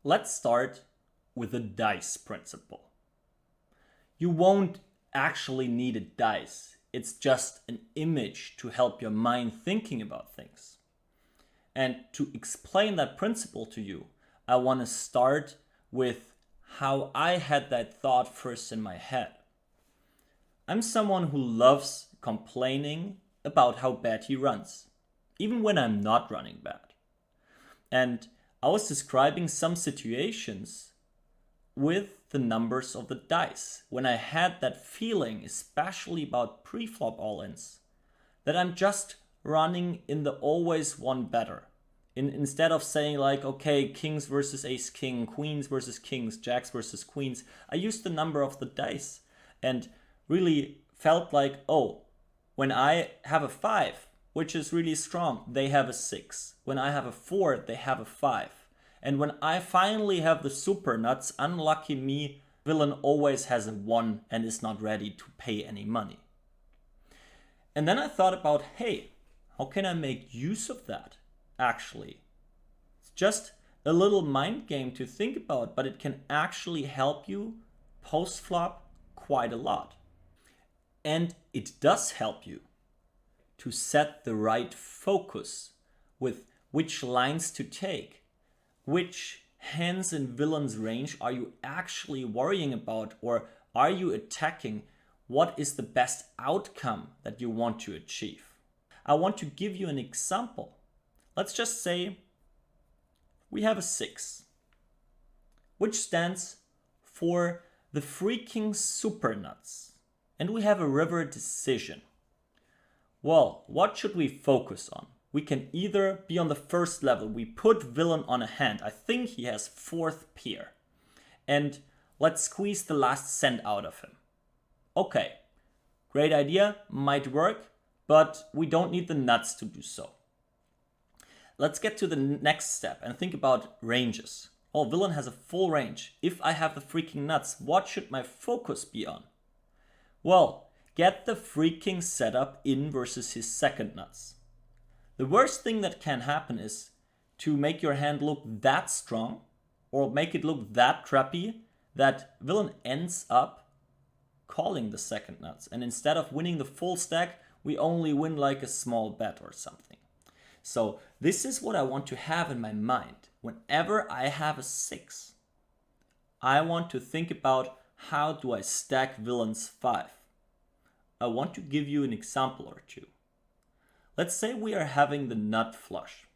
Let's start with the dice principle. You won't actually need a dice. It's just an image to help your mind thinking about things. And to explain that principle to you, I want to start with how I had that thought first in my head. I'm someone who loves complaining about how bad he runs, even when I'm not running bad. And I was describing some situations with the numbers of the dice when I had that feeling, especially about pre-flop all-ins, that I'm just running in the always one better. Instead of saying like, okay, kings versus ace king, queens versus kings, jacks versus queens, I used the number of the dice and really felt like, oh, when I have a 5, which is really strong, they have a 6. When I have a 4, they have a 5. And when I finally have the super nuts, unlucky me, villain always has a 1 and is not ready to pay any money. And then I thought about, hey, how can I make use of that, actually? It's just a little mind game to think about, but it can actually help you post-flop quite a lot. And it does help you to set the right focus with which lines to take. Which hands in villain's range are you actually worrying about, or are you attacking? What is the best outcome that you want to achieve? I want to give you an example. Let's just say we have a 6, which stands for the freaking super nuts. And we have a river decision. Well, what should we focus on? We can either be on the first level. We put villain on a hand. I think he has 4th pair. And let's squeeze the last cent out of him. Okay, great idea, might work, but we don't need the nuts to do so. Let's get to the next step and think about ranges. Oh, villain has a full range. If I have the freaking nuts, what should my focus be on? Well, get the freaking setup in versus his second nuts. The worst thing that can happen is to make your hand look that strong or make it look that trappy that villain ends up calling the second nuts. And instead of winning the full stack, we only win like a small bet or something. So this is what I want to have in my mind. Whenever I have a 6, I want to think about how do I stack villain's 5. I want to give you an example or two. Let's say we are having the nut flush.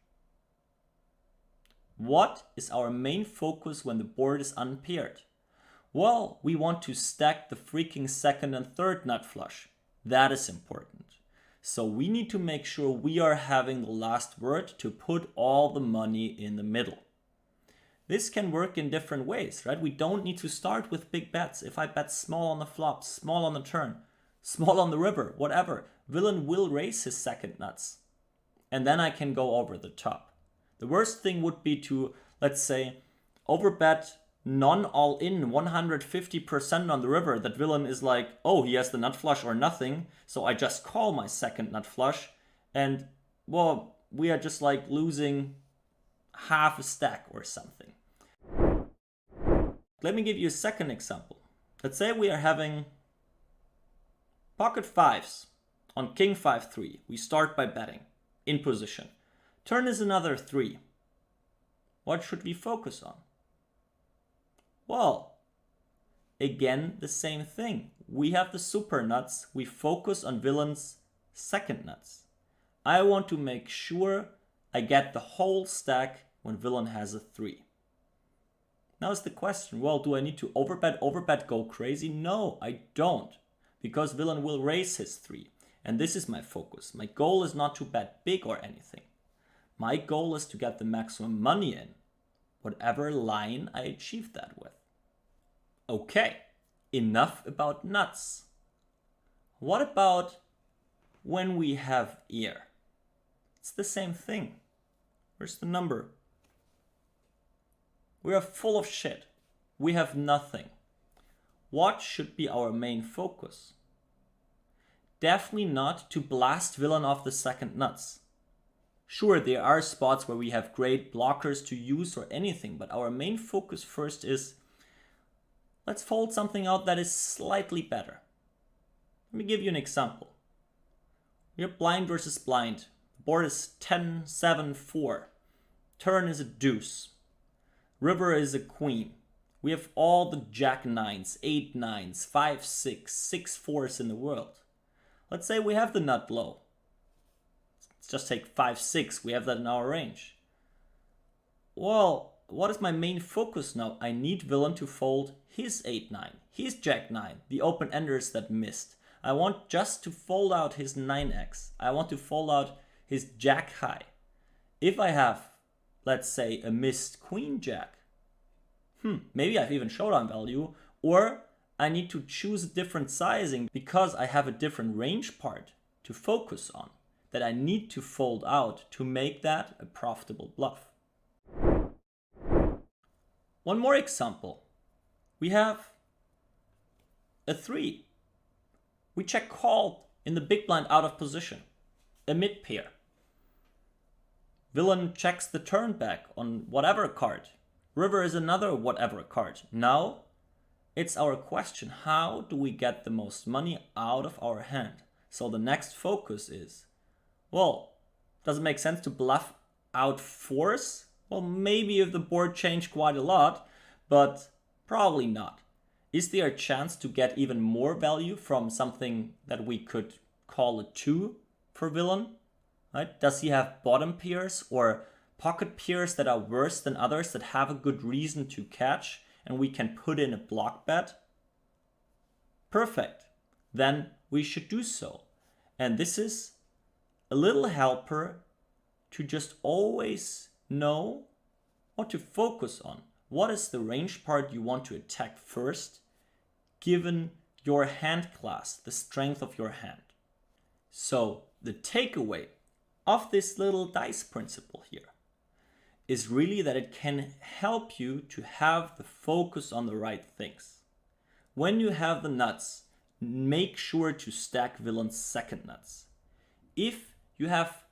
What is our main focus when the board is unpaired? Well, we want to stack the freaking second and third nut flush. That is important. So we need to make sure we are having the last word to put all the money in the middle. This can work in different ways, right? We don't need to start with big bets. If I bet small on the flop, small on the turn, small on the river, whatever, villain will raise his second nuts. And then I can go over the top. The worst thing would be to, let's say, overbet non-all-in 150% on the river, that villain is like, oh, he has the nut flush or nothing, so I just call my second nut flush, and, well, we are just like losing half a stack or something. Let me give you a second example. Let's say we are having pocket 5s on king 5-3. We start by betting in position. Turn is another 3. What should we focus on? Well, again, the same thing. We have the super nuts. We focus on villain's second nuts. I want to make sure I get the whole stack when villain has a 3. Now is the question, well, do I need to overbet, go crazy? No, I don't, because villain will raise his 3. And this is my focus. My goal is not to bet big or anything. My goal is to get the maximum money in, whatever line I achieve that with. Okay, enough about nuts. What about when we have ear? It's the same thing. Where's the number? We are full of shit. We have nothing. What should be our main focus? Definitely not to blast villain off the second nuts. Sure, there are spots where we have great blockers to use or anything, but our main focus first is, let's fold something out that is slightly better. Let me give you an example. We're blind versus blind. The board is 10, 7, 4. Turn is a deuce. River is a queen. We have all the jack nines, 8 nines, 5, 6, 6 fours in the world. Let's say we have the nut low. Let's just take 5, 6. We have that in our range. Well, what is my main focus now? I need villain to fold his 8, 9, his jack 9, the open enders that missed. I want just to fold out his 9x. I want to fold out his jack high. If I have, let's say, a missed queen jack, maybe I have even showdown value, or I need to choose a different sizing because I have a different range part to focus on that I need to fold out to make that a profitable bluff. One more example. We have a 3. We check call in the big blind out of position, a mid pair. Villain checks the turn back on whatever card. River is another whatever card. Now it's our question, how do we get the most money out of our hand? So the next focus is, well, does it make sense to bluff out 4s? Well, maybe if the board changed quite a lot, but probably not. Is there a chance to get even more value from something that we could call a 2 for villain? Right? Does he have bottom pairs or pocket pairs that are worse than others that have a good reason to catch and we can put in a block bet? Perfect. Then we should do so. And this is a little helper to just always know what to focus on. What is the range part you want to attack first, given your hand class, the strength of your hand? So the takeaway of this little dice principle here is really that it can help you to have the focus on the right things. When you have the nuts, make sure to stack villain's second nuts. If you have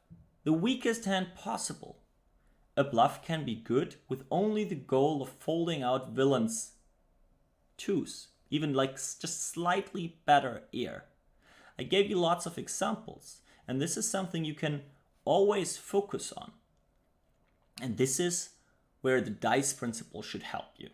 the weakest hand possible, a bluff can be good with only the goal of folding out villain's 2s, even like just slightly better air. I gave you lots of examples, and this is something you can always focus on. And this is where the dice principle should help you.